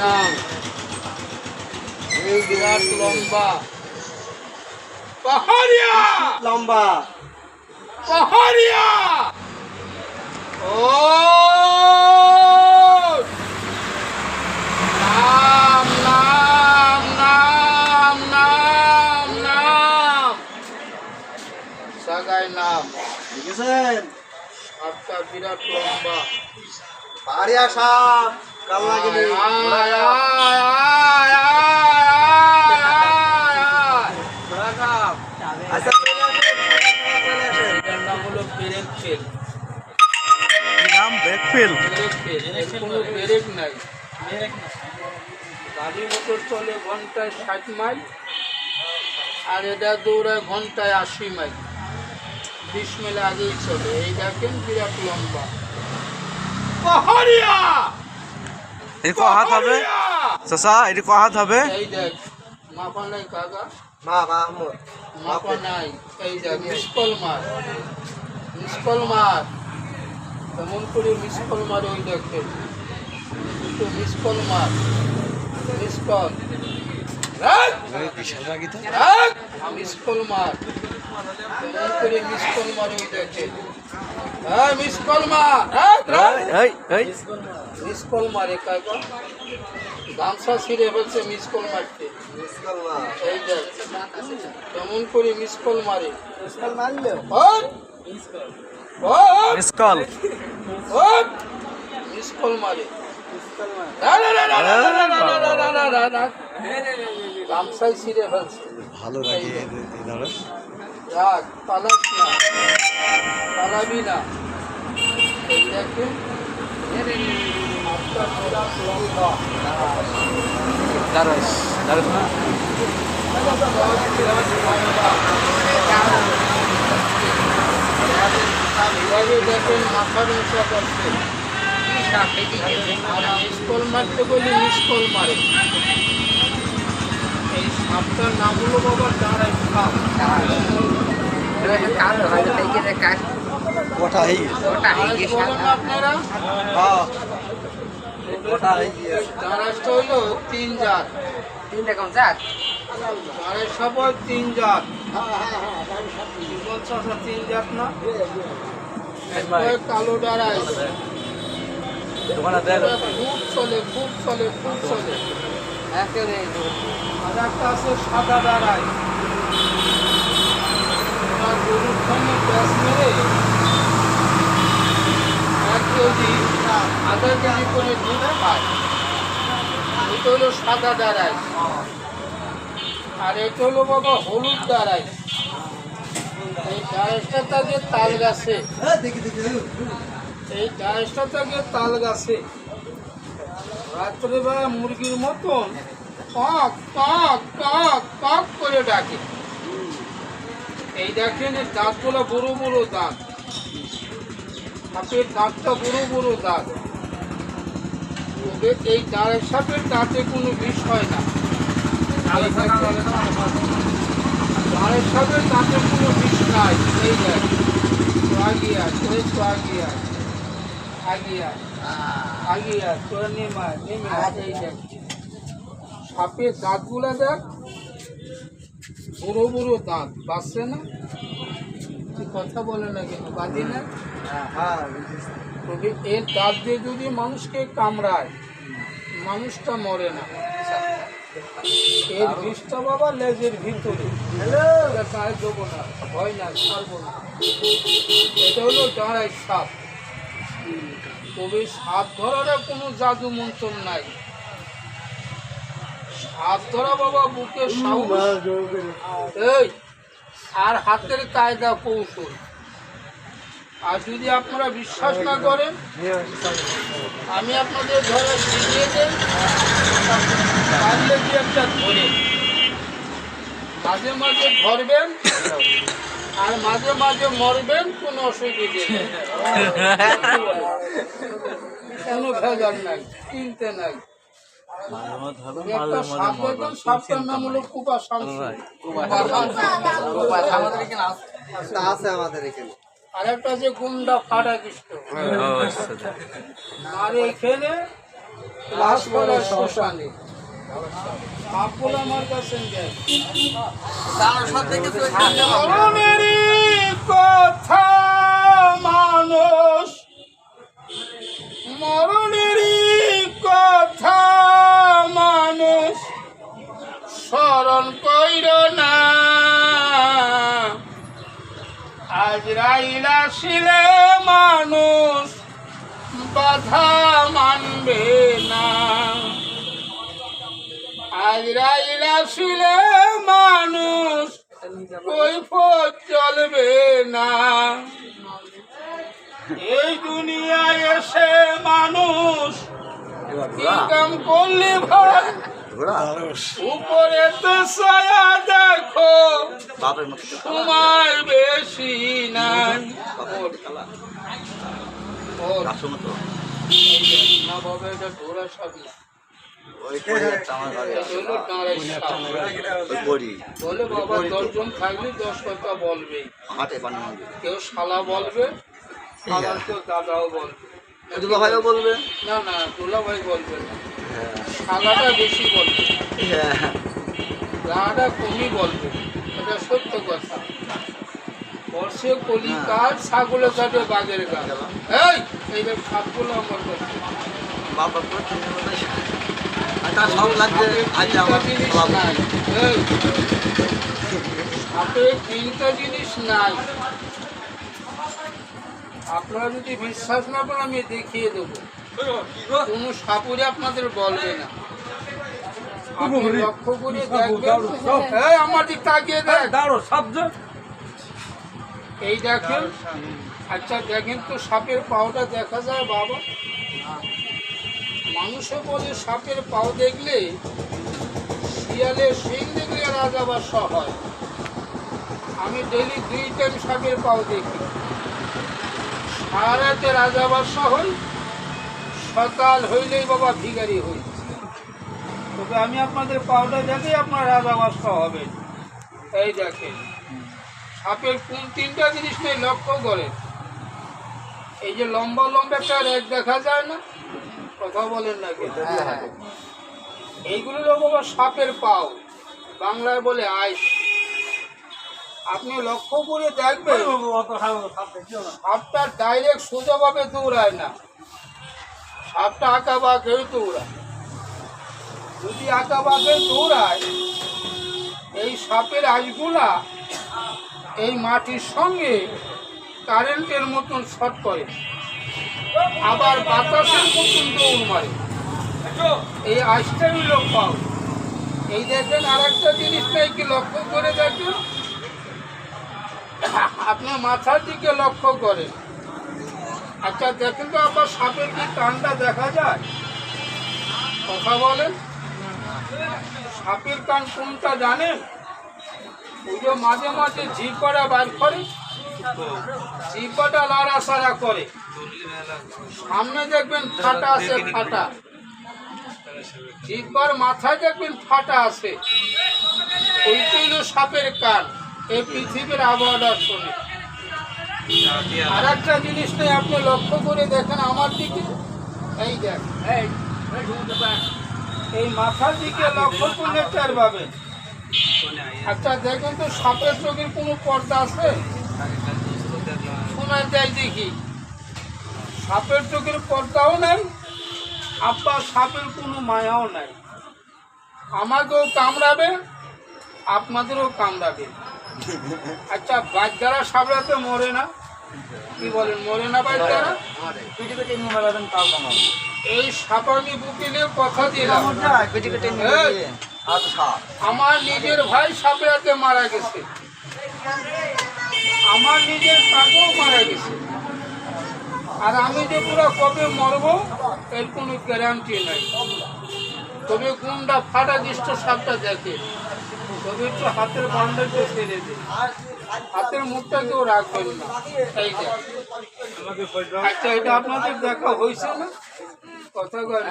নাম এই বিরাট লম্বা পাহাড়িয়া লম্বা পাহাড়িয়া ও নাম নাম নাম নাম নাম সাগাই নাম দেখেছেন সাপটা বিরাট লম্বা পাহাড়িয়া সাপ কাল লাগেনি আচ্ছা এটার নাম হলো ব্রেক ফেল নাম ব্যাকফিল ব্রেক ফেল এর কোনো ব্রেক নাই গাড়ি মোটর চলে ঘন্টায় 60 মাইল আর এটা দৌড়ায় ঘন্টায় 80 মাইল 20 মাইল আগেই চলে এই দেখেন বিরাট লম্বা পাহাড়িয়া এর কো হাত হবে চাচা এর কো হাত হবে এই দেখ মাপা নাই কাকা মা আহমদ মাপা নাই এই দেখ মিসকল মার তেমন করে মিসকল মার ওই দেখেন একটু মিসকল মার মিসকল বিশাল রাগি তো মিসকল মার তেমন করে মিসকল মার ওই দেখেন হ্যাঁ মিসকল মার এই এই মিসকল মারে কাকা গামছা ছিঁড়ে ফেলছে মিসকল মারতে মিসকল মা এই দেখ কেমন করে মিসকল মারে মিসকল মারলো মিসকল মিসকল মিসকল মারে মিসকল মা গামছাই ছিঁড়ে ফেলছে ভালো রাগি দাঁড়া রাগ পালাস না পালাবি না এই দেখেন আপনার বিরাট লম্বা দাঁড়াস দাঁড়াস না এভাবে দেখেন মাথার উঁচা করছে আর মিসকল মারতে বলি মিসকল মারে এই সাপটার নাম হলো বাবা দাঁড়াই সাপ ওটা হই বলেন আপনারা ওটা হই গিয়েছে দাঁড়াসটা হইলো 3 জাত দাঁড়াই সবাই 3 জাত বলছো 3 জাত না একটা কালো দাঁড়াই দোকানে দেন খুব চলে আর একটা আছে সাদা দাঁড়াই গরুর খানে ব্যাস মেরে 1 কেজি আধা কেজি করে দুধ খায় এটা হলো সাদা দাঁড়াই আর এটা হলো বাবা হলুদ দাঁড়াই এই দাঁড়াইটা থাকে তাল গাছে এই দাঁড়াইটা থাকে তাল গাছে রাত্রেবেলা মুরগির মতন কক কক কক কক করে ডাকে এই দেখেন এর দাঁতগুলো বড় বড় দাঁত সাপের দাঁতটা বড় বড় দাঁত এই দাঁড়ের সাপের দাঁতে কোনো বিষ হয় না দাঁড়ের সাপের দাঁতে কোনো বিষ নাই এই দেখ আগিয়া তোরে তো আগিয়া তোরা নেমে এই দেখ সাপের দাঁতগুলো দেখ বড় বড় দাঁত বাঁচছে না তুই কথা বলে না কেন বাঁধি না তবে এর দাঁত দিয়ে যদি মানুষকে কামড়ায় মানুষটা মরে না এর বিষটা বাবা লেজের ভিতরে গায়ে দেবো না ভয় না ছাড়বো না এটা হলো দাঁড়াই সাপ তবে সাপ ধরার কোনো জাদু মন্ত্র নাই সাপ ধরা বাবা বুকের সাহস এই আর হাতের কায়দা কৌশল আর যদি আপনারা বিশ্বাস না করেন আমি আপনাদের ধরে শিখিয়ে দেন পারলে কি একটা ধরে মাঝে মাঝে ধরবেন আর মাঝে মাঝে মরবেন কোনো অসুবিধে নেই কোনো ভেজাল নাই চিনতে নাই একটা সাপ দেখবেন সাপটার নাম হলো কুপা শামসু আছে আমাদের এখানে আর একটা আছে গুন্ডা ফাটা কৃষ্ণ। ও আচ্ছা। আর এখানে লাশ বলে শ্মশানে সাপগুলো আমার কাছে নেই। মরণেরই কথা মানুষ, মরণেরই কথা মানুষ স্মরণ কইর না। আজরাইল আসিলে মানুষ বাধা মানবে না। আজরাইল আসিলে মানুষ কৈফিয়ত চলবে না। এই দুনিয়ায় এসে মানুষ ইনকাম করলে ভাই উপরে তো ছায়া দেখো সময় বেশি নাই। না বাবা, এটা ঘোড়া সাপ না। বলে বাবা 10 জন থাকলে 10 কথা বলবে, কেউ শালা বলবে, আবার কেউ দাদাও বলবে, বলবে না না দুলা ভাই বলবে না, শালাটা বেশি বলবে, দাদা কমই বলবে। এটা সত্য কথা। বর্ষে কলি কাজ ছাগলের কাটে বাঘের গাছ। এই সাপগুলো আমার কাছে সাপে 3টা জিনিস নাই। আপনারা যদি বিশ্বাস না করেন আমি দেখিয়ে দেবো। কোনো সাপুরে আপনাদের বলবে না। আপনি লক্ষ্য করে দেখবেন। আমার দিক তাকিয়ে দেখ। এই দেখেন। আচ্ছা দেখেন তো সাপের পাওটা দেখা যায় বাবা? মানুষে বলে সাপের পাও দেখলে, শিয়ালের শিং দেখলে রাজাবাসা হয়। আমি ডেলি 2 টাইম সাপের পাও দেখি। সারা রাতে রাজাবাসা হই, সকাল হইলেই বাবা ভিখারি হই। তবে আমি আপনাদের পাওটা দেখে আপনার রাজাবাসা হবে। এই দেখেন সাপের কোন 3টা জিনিস নেই লক্ষ্য করে। এই যে লম্বা লম্বা একটা রেখ দেখা যায় না, কথা বলেন না কেন? এইগুলো বাবা সাপের পাও, বাংলায় বলে আইস। আপনি লক্ষ্য করে দেখবেন সাপটা ডাইরেক্ট সোজাভাবে দৌড়ায় না, সাপটা আঁকা বাঁকেই দৌড়ায়। যদি আঁকা বাঁকে দৌড়ায়, এই সাপের আইসগুলা এই মাটির সঙ্গে কারেন্টের মতন শর্ট করে, আবার বাতাসের মতন দৌড় মারে। এই আইসটাই লোক পাও। এই দেখেন আর একটা জিনিসটা কি লক্ষ্য করে দেখেন, আপনি মাথার দিকে লক্ষ্য করেন। আচ্ছা দেখেন তো আবার সাপের কি কানটা দেখা যায়? কথা বলেন। সাপের কান কোনটা জানেন? ওই যে মাঝে মাঝে জিহ্বাটা বার করে, জিহ্বাটা লড়াছাড়া করে, সামনে দেখবেন ফাটা আছে, ফাটা জিহ্বার মাথায় দেখবেন ফাটা আছে, ওইটাই হলো সাপের কান। এই পৃথিবীর আবহাওয়াটা শোনে। আর একটা জিনিস নেই, আপনি লক্ষ্য করে দেখেন আমার দিকে। এই দেখ, এই মাথার দিকে লক্ষ্য করলে টের পাবেন। আচ্ছা দেখেন তো সাপের চোখের কোনো পর্দা আছে? শোনা যায় দেখি, সাপের চোখের পর্দাও নাই, আবার সাপের কোনো মায়াও নাই। আমাকেও কামড়াবে, আপনাদেরও কামড়াবে। আচ্ছা বাচ্চারা সাপড়াতে মরে না? কি বলেন, মরে না বাচ্চারা? এই সাপ আমি বুকে নিয়ে কথা দিলাম, আমার নিজের ভাই সাপড়াতে মারা গেছে, আমার নিজের কাকেও মারা গেছে। আর আমি যে পুরো কবে মরবো এর কোনো গ্যারান্টি নাই। তবে গুন্ডা ফাটা দৃষ্ট সাপটা দেখে, তবে একটু হাতের বান্ডালটা ছেড়ে দেয়, হাতের মুখটা কেউ রাখবেন না। এই যে আচ্ছা এটা আপনাদের দেখা হয়েছে না? কথা বলে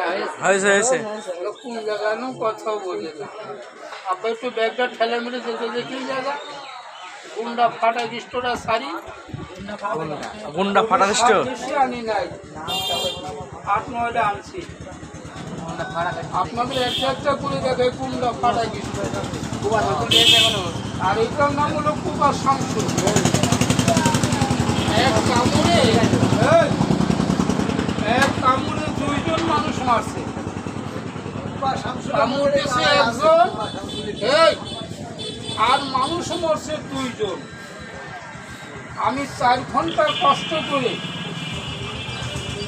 কোন জায়গায় কথা বোঝে না। আপনার একটু ব্যাগটা ঠেলে মেরে যেতে দেখি জায়গা গুন্ডা ফাটা দৃষ্টটা সারি গুন্ডা ফাটা দিষ্ট আর বেশি আনি নাই, 8-9টা আনছি। আপনাদের একটা করে দেখে কোনটা ফাটা গেছে। আর এটার নাম হলো কুবা শামসু। এক কামড়ে 2জন মানুষ মারছে। কামড় দিছে একজন, আর মানুষ মরছে 2জন। আমি 4 ঘন্টা কষ্ট করে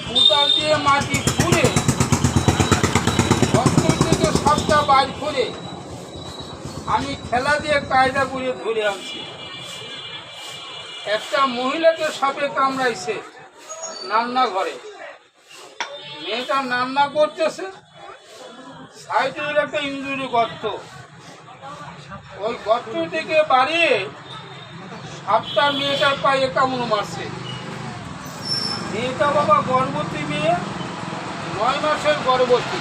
কোদাল দিয়ে মাটি খুঁড়ে রক্ত থেকে সবটা বাইর করে আমি খেলা দিয়ে কায়দা করে ধরে আনছি। একটা মহিলাকে সাপে কামড়াইছে রান্নাঘরে। মেয়েটা রান্না করতেছে, সাইডের একটা ইঞ্জুরি গর্ত, ওই গর্ত থেকে বাড়িয়ে সাপটা মেয়েটার পায়ে কামড় মারছে। মেয়েটা বাবা গর্ভবতী মেয়ে, 9 মাসের গর্ভবতী।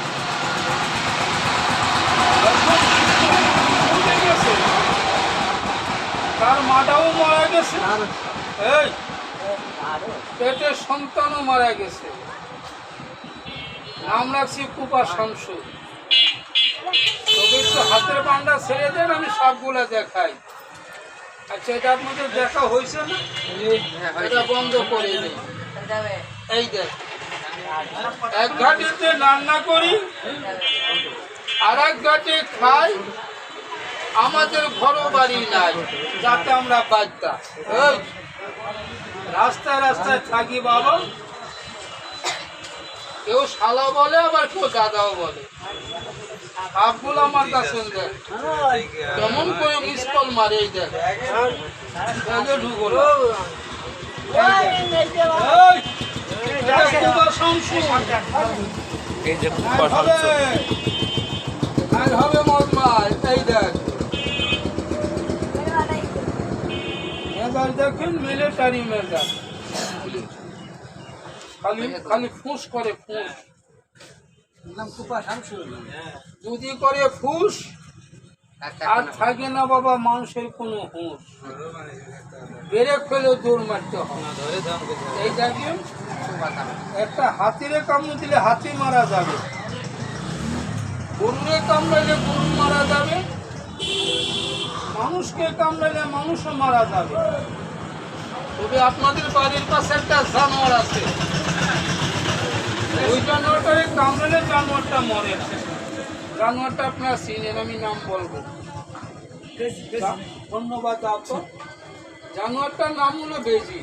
গেছে, তার মাটাও মারা গেছে, এই পেটের সন্তানও মারা গেছে। নাম রাখছি কুপা শামসু। তবে একটু হাতের বান্ডা ছেড়ে দেন, আমি সবগুলা দেখাই। আচ্ছা, এটা আপনাদের দেখা হয়েছে না? এটা বন্ধ করে দিন। এই দেখ, এক ঘাটিতে রান্না করি, আর এক ঘাটে খাই। আমাদের ঘরও বাড়ি নাই, যাতে আমরা বাঁচতাম। এই রাস্তায় রাস্তায় থাকি বাবা, কেউ শালা বলে, আবার কেউ দাদাও বলে। আপগুলো আমার কাছে দেখ কেমন করে মিস কল মারে। এই দেখ, ঢুকো হবে মজমায়। এই দেখ, মেজাজ দেখেন মিলিটারি মেজাজ, খালি খালি ফুস করে। ফুস যদি করে ফুস, আর থাকে না বাবা মানুষের কোনো হুঁশ। বেড়ে খেলেও দৌড় মারতে হবে। এই দেখেন, একটা হাতিরে কামড় দিলে হাতি মারা যাবে, গরুরে কামড়াইলে গরু মারা যাবে, মানুষকে কামড়াইলে মানুষও মারা যাবে। তবে আপনাদের বাড়ির পাশে একটা জানোয়ার আছে, ওই জানোয়ারটারে কামড়ালে জানোয়ারটা মরে না। জানোয়ারটা আপনারা চিনেন, আমি নাম বলবো। ধন্যবাদ আপনার। জানোয়ারটার নাম হলো বেজি।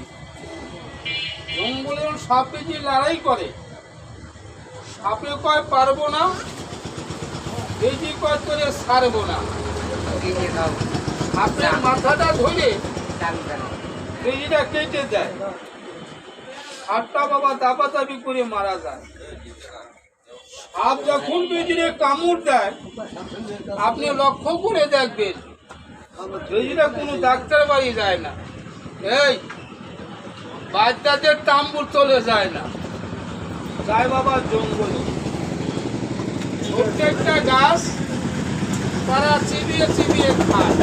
জঙ্গলের সাপ বেজি লড়াই করে, সাপে কয় পারবো না, বেজি কয় করে ছাড়বো না। সাপের মাথাটা ধরে বেজিটা কেটে দেয়, সাপটা বাবা দাপাদাপি করে মারা যায়। সাপ যখন বেজিরে কামড় দেয়, আপনি লক্ষ্য করে দেখবেন বেজিরা কোনো ডাক্তার বাড়ি যায় না, এই বাচ্চাদের তাম্বুর চলে যায় না, যায় বাবা জঙ্গলে। প্রত্যেকটা গাছ তারা চিবিয়ে চিবিয়ে খায়।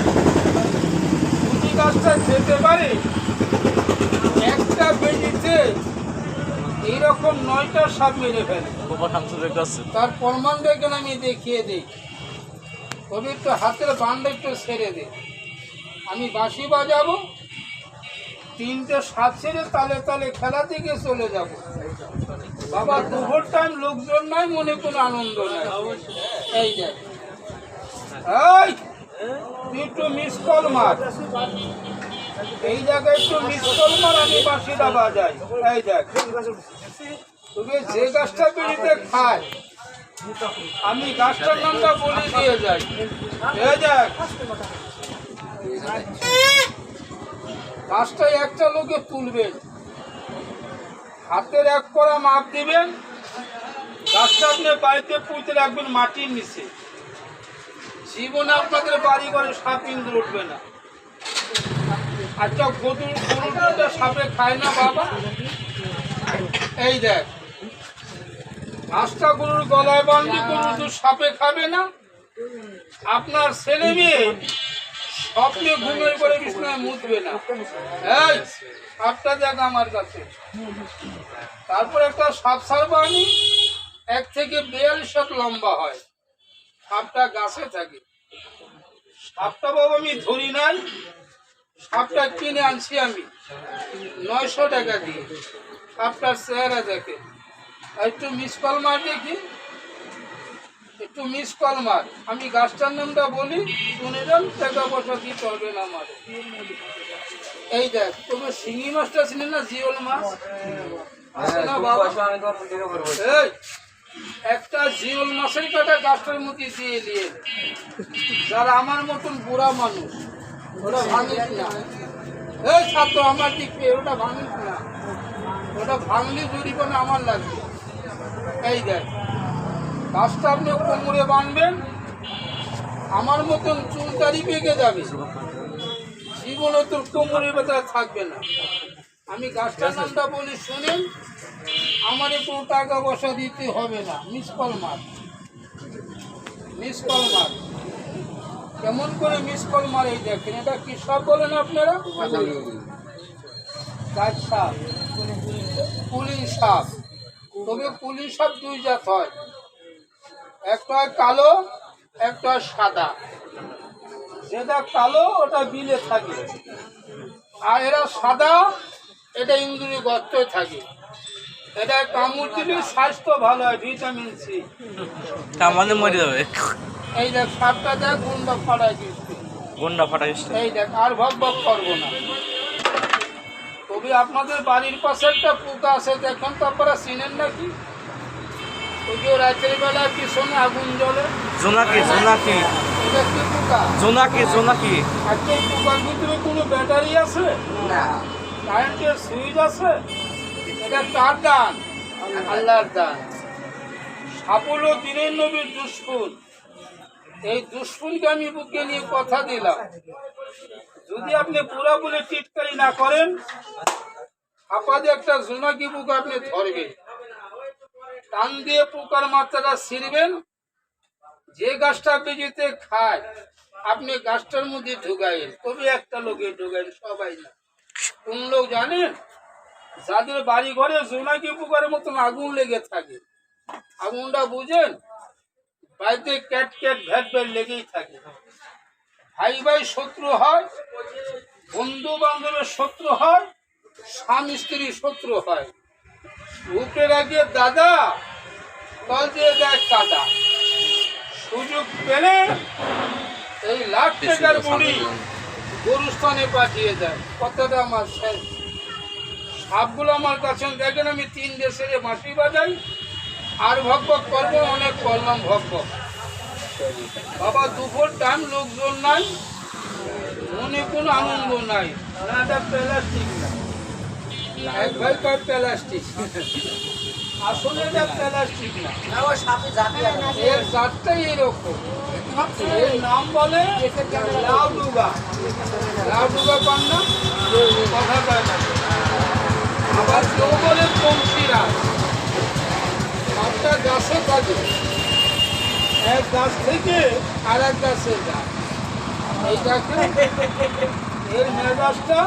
যদি গাছটা খেতে পারে, একটা বেজিতে এইরকম 9টা সাপ মেরে ফেলে। তার প্রমাণ দেখেন, আমি দেখিয়ে দিই। তবে একটু হাতের বান্ডা একটু ছেড়ে দে, আমি বাঁশি বাজাবো, 3টে সাপ ছেড়ে তালে তালে খেলা থেকে চলে যাব। বাবা দুপুর টাইম লোকজন নাই, মনে কোনো আনন্দ নাই। এই দেখ, এই তুই একটু মিস কল মার, এই জায়গায় একটু মিস কল মার, আমি বাঁশিটা বাজাই। এই দেখ, তবে যে গাছটা বেরিতে খায়, আমি গাছটার নামটা বলে দিয়ে যাই। এই দেখ, গাছটা একটা লোকে তুলবেন, হাতের 1 কড়া মাপ দিবেন, গাছটা আপনি বাড়িতে পুঁতে রাখবেন মাটির নিচে। জীবনে আপনাদের বাড়ি ঘরে সাপ ইঁদুর উঠবে না। আচ্ছা, গরুটা সাপে খায় না বাবা? এই দেখ, ঘাসটা গরুর গলায় বাঁধলে গরু তো সাপে খাবে না। আপনার ছেলে মেয়ে স্বপ্নে ঘুমের করে বিছনায় মুতবে না। এই সাপটা দেখ আমার কাছে। তারপর একটা সাপ ছাড়বো আমি, 1 থেকে 42 হাত লম্বা হয়। সাপটা গাছে থাকে। সাপটা বাবা আমি ধরি নাই, সাপটা কিনে আনছি আমি 900 টাকা দিয়ে। সাপটার চেহারা দেখে। আর একটু মিস কল মার দেখি, একটু মিস কল মার। আমি গাছটার নামটা বলি, শুনে যান, টাকা পয়সা দিতে হবে না আমার। এই দেখ, তোমার শিঙি মাছটা ছিল না, জিওল মাছ আছে না বাবা? এই একটা জিওল মাছের কাটা গাছটার মধ্যে দিয়ে নিয়ে, যারা আমার মতন বুড়া মানুষ, ওটা ভাঙিস না। এই ছাত্র আমার দিক পেয়ে, ওটা ভাঙিস না। ওটা ভাঙলে জরিমানা আমার লাগবে। এই দেখ, গাছটা আপনি কোমরে বাঁধবেন, আমার মতন চুল দাড়ি পেকে যাবে, জীবনে তোর কোমরের ভেতরে থাকবে না। আমি গাছটার নামটা বলি, শুনেন, আমার কোনো টাকা পয়সা দিতে হবে না। মিস কল মার, মিস কল মার। কেমন করে মিস কল মার? এই দেখেন, এটা কি সাপ বলেন আপনারা? গাছ সাপ, কুলি সাপ। তবে কুলি সাপ 2 জাত হয়, একটা হয় কালো, একটা হয় সাদা। যেটা কালো ওটা বিলে থাকে, আর এরা সাদা, এটা ইন্দুরি গর্তে থাকে। এটা কামড় দিলে স্বাস্থ্য ভালো হয়, ভিটামিন সি। কামানে মরে যাবে। এই দেখ সাপটা দেখ, গুন্ডা ফাটাই দিচ্ছে। গন্ডা ফাটাই এই দেখ, আর ভক ভক করবো না। তবে আপনাদের বাড়ির পাশে একটা পোকা আছে, দেখেন তো আপনারা চিনেন নাকি? ওই যে রাতের বেলা পিছনে আগুন জ্বলে, জোনাকি, জোনাকি, এটা কি পোকা? জোনাকি, জোনাকি। একটা পোকার ভিতরে কোনো ব্যাটারি আছে না, কারেন্টের সুইচ আছে? এটা কার দান? আল্লাহর দান। সাপ হলো দিনের নবীর দুশ্মন। এই দুশ্মনকে আমি বুকে নিয়ে কথা দিলাম, যদি আপনি পুরা বলে টিটকারি না করেন, আপাদে একটা জোনাকি পোকা আপনি ধরবেন, টান দিয়ে পোকার মাথাটা ছিঁড়বেন। যে গাছটা আপনি যেতে খায়, আপনি গাছটার মধ্যে ঢুকাইন। তবে একটা লোকে ঢুকাইন, সবাই না। কোন লোক জানেন? যাদের বাড়ি ঘরে জোনাকি পোকার মতন আগুন লেগে থাকে। আগুনটা বুঝেন? বাড়িতে ক্যাট ক্যাট ভ্যাট ভ্যাট লেগেই থাকে। ভাই ভাই শত্রু হয়, বন্ধু বান্ধবের শত্রু হয়, স্বামী স্ত্রী শত্রু হয়। উপরে রাখিয়ে দাদা, তল দিয়ে দেয় কাদা। সুযোগ পেলে এই লাখ টাকার মুড়ি গরুস্থানে পাঠিয়ে দেয়। কথাটা আমার শেষ। সাপগুলো আমার কাছে দেখেন, আমি 3 দেশের বাঁশি বাজাই, আর ভক ভক করবো, অনেক করলাম ভক ভক। বাবা দুপুর টাইম লোকজন নাই, মনে কোনো আনন্দ নাই। না, এটা প্লাস্টিক না, এক ভাই কয় প্লাস্টিক, আসলে এটা প্লাস্টিক না, এর জাতটাই এরকম। এর নাম বলে লাউডুগা। লাউডুগা পান না, কথা কয় না। আবার কেউ বলে পঙ্খিরাজ। একটা গাছে থাকে, এক গাছ থেকে আর এক গাছে যায়। এই দেখে এর মেজাজটা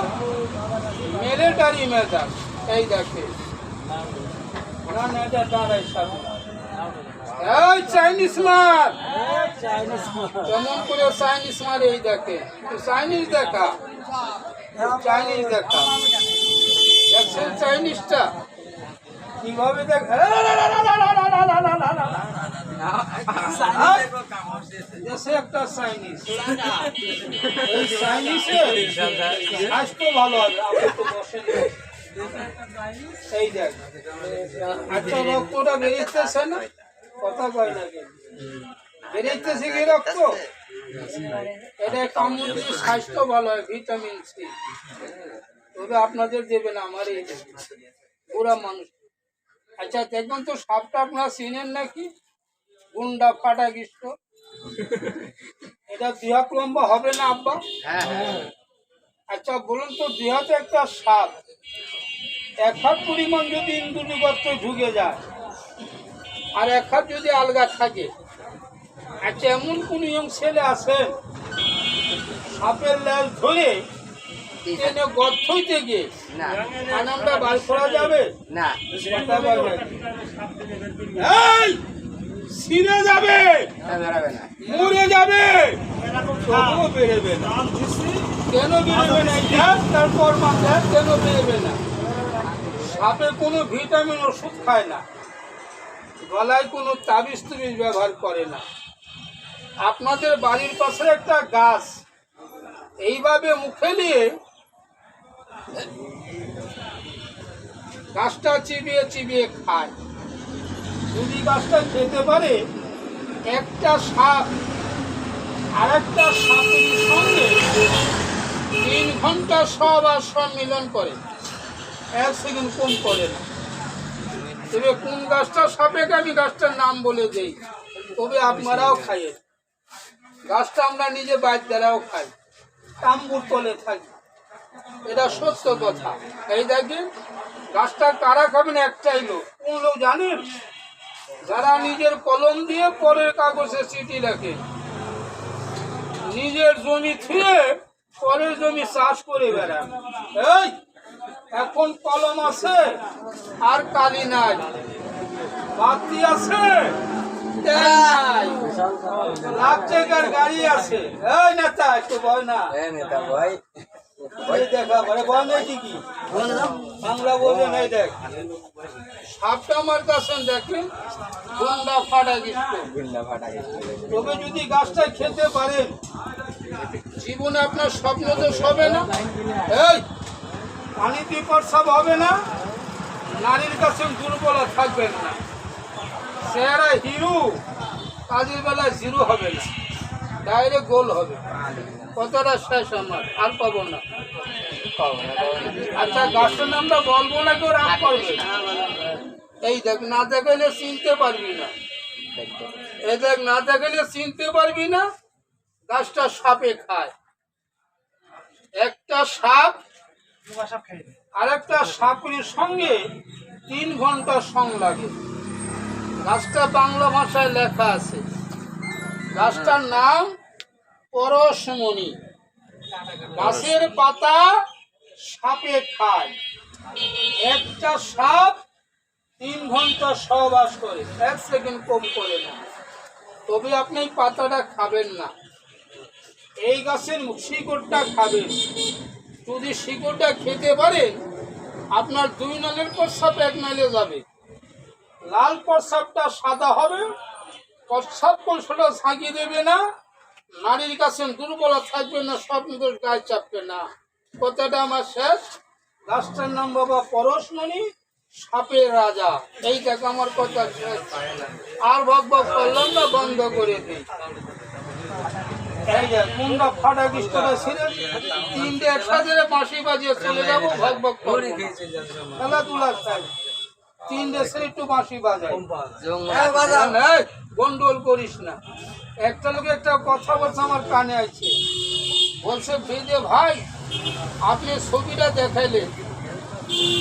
মিলিটারি মেজাজ। এই দেখে না, এটা দাঁড়াই সাথে। এই চাইনিজ মার, কেমন করে চাইনিজ মার? এই দেখে, চাইনিজ দেখা, চাইনিজ দেখা। দেখছেন চাইনিজটা কিভাবে দেখ? দেশে একটা চাইনিজ, এই চাইনিজের স্বাস্থ্য ভালো হবে। আপনি তো বসেন, এই দেখ, আচ্ছা রক্তটা বেরিয়েছে না? কথা কয় না, বেরিয়েছে কি রক্ত? এটা কামড় দিয়ে স্বাস্থ্য ভালো হয়, ভিটামিন সি। তবে আপনাদের দেবে না, আমার এই পুরা মানুষ। আচ্ছা দেখবেন তো, সাপটা আপনারা চিনেন নাকি? গুন্ডা ফাটা গ্রীষ্ম। এটা 2 হাত লম্বা হবে না আব্বা? আচ্ছা বলুন তো, 2 হাতে একটা সাপ 1 হাত পরিমাণ যদি ইন্দুরি গর্তে ঢুকে যায়, আর 1 হাত যদি আলগা থাকে, আচ্ছা এমন কোন ইয়ং ছেলে আছে সাপের লেজ ধরে টেনে গর্ত থেকে না কানামটা বার করা যাবে? না কথা বলবেন। এই ছিঁড়ে যাবে, বেড়াবে না মরে যাবে, তবুও বেরোবে না। কেন বেরোবে না? দেখ তারপর দেখ কেন বেরোবে না। সাপে কোনো ভিটামিন ওষুধ খায় না, গলায় কোনো তাবিজ তুবিজ ব্যবহার করে না। আপনাদের বাড়ির পাশে একটা গাছ এইভাবে মুখে নিয়ে গাছটা চিবিয়ে চিবিয়ে খায়। যদি গাছটা খেতে পারে, একটা সাপ আর একটা সাপের সঙ্গে 3 ঘন্টা সব আর সম্মিলন করে, 1 সেকেন্ড কম করে না। তবে কোন গাছটা সাপে আমি গাছটার নাম বলে দেই, তবে আপনারাও খাইয়েন। গাছটা আমরা নিজে বাচ্চারাও খাই, তাম্বুর তলে থাকি, এটা সত্য কথা। এই দেখেন গাছটা কারা খাবেন, একটাই লোক। কোন লোক জানেন? যারা নিজের কলম দিয়ে পরের কাগজে চিঠি লেখে, নিজের জমি থুয়ে পরের জমি চাষ করে বেড়ান। এই এখন কলম আছে আর কালি নাই, বাতি আছে তেল নাই, লাখ টাকার গাড়ি আছে। এই নেতা একটু ভয় না, নেতা ভাই এই দেখা মানে বল নেই কি বাংলা বলবে নাই। দেখ সাপটা আমার কাছে দেখেন গুন্ডা ফাটা গেছে। গুন্ডা ফাটা গেছে তবে যদি গাছটা খেতে পারেন, জীবনে আপনার স্বপ্ন তো হবে না। এই পানিতে প্রস্রাব হবে না, নারীর কাছে দুর্বল থাকবেন না, চেহারা হিরো, কাজের বেলা জিরো হবে না, ডাইরেক্ট গোল হবে। কথাটা শেষ আমার, আর পাবো না। আচ্ছা গাছটার নামটা বলবো না, কেউ রাগ করবে না। এই দেখ না দেখাইলে চিনতে পারবি না, এই দেখ না দেখাইলে চিনতে পারবি না। গাছটা সাপে খায়, একটা সাপ আর একটা সাপের সঙ্গে 3 ঘন্টা সং লাগে। গাছটা বাংলা ভাষায় লেখা আছে, গাছটার নাম পরশমণি। গাছের পাতা সাপে খায়, একটা সাপ 3 ঘন্টা সহবাস করে, 1 সেকেন্ড কম করে না। তবে আপনি এই পাতাটা খাবেন না, এই গাছের শিকড়টা খাবেন। যদি শিকড়টা খেতে পারেন, আপনার 2 নালের প্রস্রাব 1 নালে যাবে। লাল প্রস্রাবটা সাদা হবে, প্রস্রাব কলসটা ঝাঁকিয়ে দেবে না, নারীর কাছে দুর্বল থাকবে না, স্বপ্ন দোষ গায়ে চাপবে না। কথাটা আমার শেষ। গাছটার নাম বাবা পরশমণি, সাপের রাজা। এই দেখ আমার কথা শেষ, আর ভগ ভগ করলাম না, বন্ধ করে দিই। এই যে মুন্ডা ফাটা কৃষ্ণটা ছিঁড়ে 3টে একসাথে বাঁশি বাজিয়ে চলে যাবো, ভগ ভগ করে খেলাধুলা চাই। 3টে সে একটু বাঁশি বাজায়, গন্ডগোল করিস না। একটা লোক একটা কথা বলছে আমার কানে আছে, বলছে বেদে ভাই আপনি ছবিটা দেখাইলেন,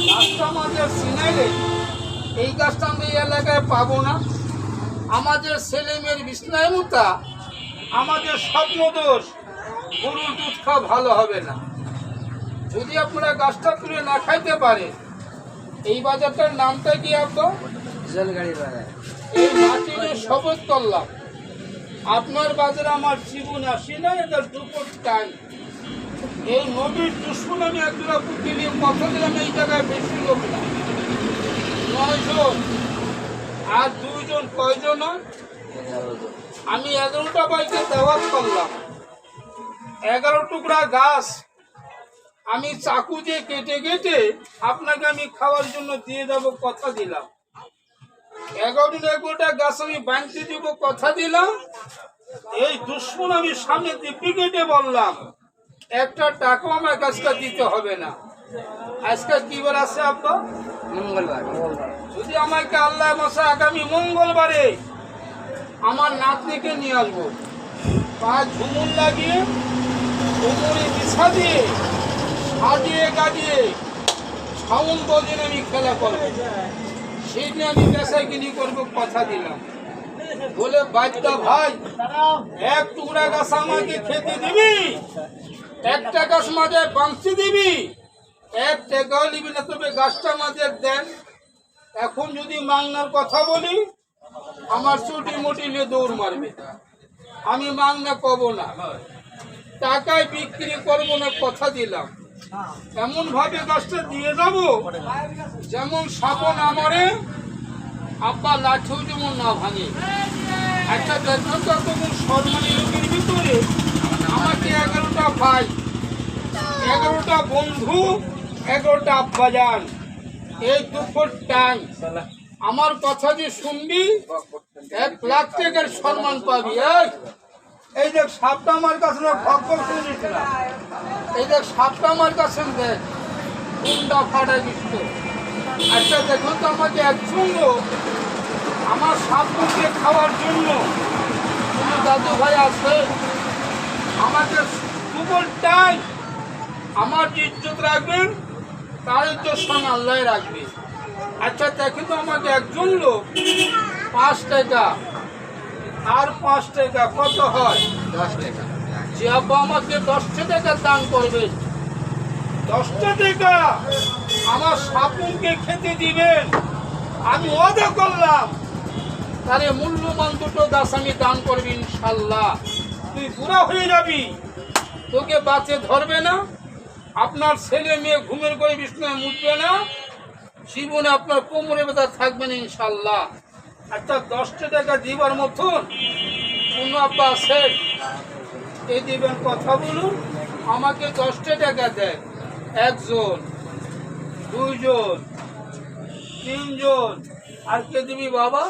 গাছটা আমাদের চিনাইলেন, এই গাছটা আমরা এই এলাকায় পাবো না। আমাদের ছেলে মেয়ের বিছনায় মুতা, আমাদের স্বপ্ন দোষ, গরুর দুধ খাওয়া ভালো হবে না। যদি আপনারা গাছটা তুলে না খাইতে পারে, এই বাজারটার নামটা কি আব্বা? জলগাড়ি বাজার। এই মাটি নিয়ে শপথ করলাম, আপনার বাজারে আমার জীবন আসি না, এটা দুপুর টাইম। এই নদীর দুশ্মন আমি একজোড়া পুঁতি নিয়ে কথা দিলাম, এই জায়গায় বেশি লোক না, 9 জন, আর 2 জন কয়জন? আমি 11টা বাইকে দাওয়াত করলাম। 11 টুকরা গাছ আমি চাকু দিয়ে কেটে কেটে আপনাকে আমি খাওয়ার জন্য দিয়ে দেবো, কথা দিলাম। 11টা গাছ আমি বাঁধতে দিব, কথা দিলাম। এই দুশ্মন আমি সামনে দিব্যি কেটে বললাম, একটা টাকা আমার গাছটা দিতে হবে না। আজকে কি বার আছে আব্বা? মঙ্গলবার। যদি আমাকে আল্লাহ মশা আগামী মঙ্গলবারে আমার নাতনিকে নিয়ে আসবো, পা ঝুমুর লাগিয়ে কোমরে বিছা দিয়ে সাজিয়ে গাজিয়ে সাউন্ড বদিন আমি খেলা করবো, সেই দিন আমি বেচা কিনি করবো, কথা দিলাম। বলে বাচ্চা ভাই এক টুকরা গাছ আমাকে খেতে দিবি, একটা গাছ মাঝে বাঁচতে দিবি, এক টাকাও নিবি না, তবে গাছটা মাঝে দেন। এখন যদি মাংনার কথা বলি আমার চুটি মুটি নিয়ে দৌড় মারবে, আমি মাংনা কব না, টাকায় বিক্রি করবো না, কথা দিলাম। এমন ভাবে গাছটা দিয়ে যাব যেমন সাপন আমারে আব্বা লাঠিও যেমন না ভাঙে। একটা দেখবেন তো তখন সম্মানী লোকের ভিতরে আমাকে 11টা ভাই, 11টা বন্ধু, 11টা আব্বাজান, এই দুপুর টাইম আমার কথা যে শুনবি 1 লাখ টাকার সম্মান পাবি। এই দেখ সাপটা আমার কাছে না, ভক ভক শুনিস না, এই দেখ সাপটা আমার কাছে দেখ, কোনটা ফাটা দিচ্ছ। আচ্ছা দেখুন তো আমাকে একজন লোক আমার সাপকে খাওয়ার জন্য কোনো দাদু ভাই আছে? আমাকে দুপুর টাইম আমার যে ইজ্জত রাখবেন তার ইজ্জত সঙ্গে আল্লাহ রাখবে। আচ্ছা দেখুন তো আমাকে একজন লোক 5 টাকা আর 5 টাকা কত হয়? 10 টাকা। যে আব্বা আমাকে 10টা টাকা দান করবেন, 10টা টাকা আমার সাপুনকে খেতে দিবেন, আমি ওয়াদা করলাম তারে মূল্যবান 2টো গাছ আমি দান করবি ইনশাল্লাহ। তুই বুড়া হয়ে যাবি, তোকে বাঁচে ধরবে না, আপনার ছেলে মেয়ে ঘুমের করে বিছানায় মুতবে না, জীবনে আপনার কোমরে ব্যথা থাকবে না ইনশাল্লাহ। একটা 10টা টাকা দিবার মতন কোন আব্বা আছে? এই দিবেন, কথা বলুন। আমাকে 10টা টাকা দেন, 1 জন, 2 জন, 3 জন, আর কে দিবি বাবা?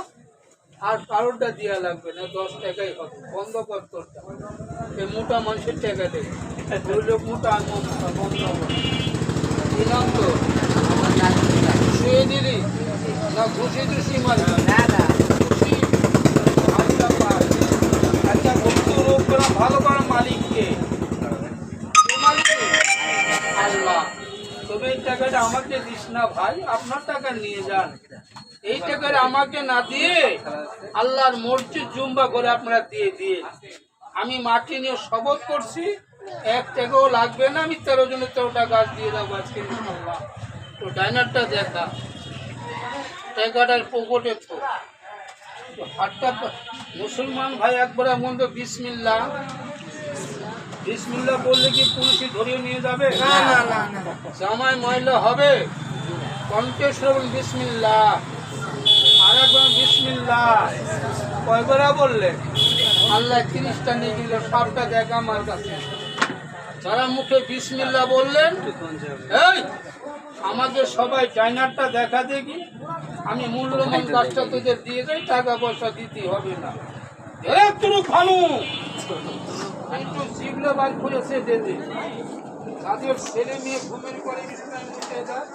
আর কারোরটা দেওয়া লাগবে না, 10 টাকাই হবে। বন্ধ কর তোরটা, এই মোটা মানুষের টাকা দেবে, 2 লোক মোটা আর মোটা বন্ধ করে দিলাম তো। শুয়ে দিলি না ঘুষি টুসি মারি? না না, খুশি আচ্ছা পাই। আচ্ছা বন্ধু লোক করে ভালো করে মালিককে, কে মালিক? আল্লাহ। তবে এই টাকাটা আমাকে দিস না ভাই, আপনার টাকা নিয়ে যান। এই টাকাটা আমাকে না দিয়ে আল্লাহর মসজিদ জুম্বা করে আপনারা দিয়ে দিয়ে আমি মাটি নিয়ে শপথ করছি 1 টাকাও লাগবে না, আমি 13 জনের 13টা গাছ দিয়ে দেবো আজকে ইনশাল্লাহ। তো ডাইনারটা দেখা, টাকাটার পকেটে তো হাতটা মুসলমান ভাই একবার এমন তো বিসমিল্লাহ, বিসমিল্লাহ বললে কি পুলিশই ধরিয়ে নিয়ে যাবে? না না না না, জামাই ময়লা হবে, কণ্ঠেশ্বর বিসমিল্লাহ, আর একবার বিসমিল্লাহ, কয়বার বললে? আল্লাহ 30টা নিয়ে গেল, 7টা দেখা আমার কাছে। যারা মুখে বিসমিল্লাহ বললেন, এই আমাকে সবাই ডাইনারটা দেখা দেখি, আমি মূল্যবান গাছটা তোদের দিয়ে যাই, টাকা পয়সা দিতে হবে না। একটু ভালো একটু জিবলে বার করেছে দেবে, তাদের ছেলে মেয়ে ঘুমের করে বিছানায় মুতে যায়।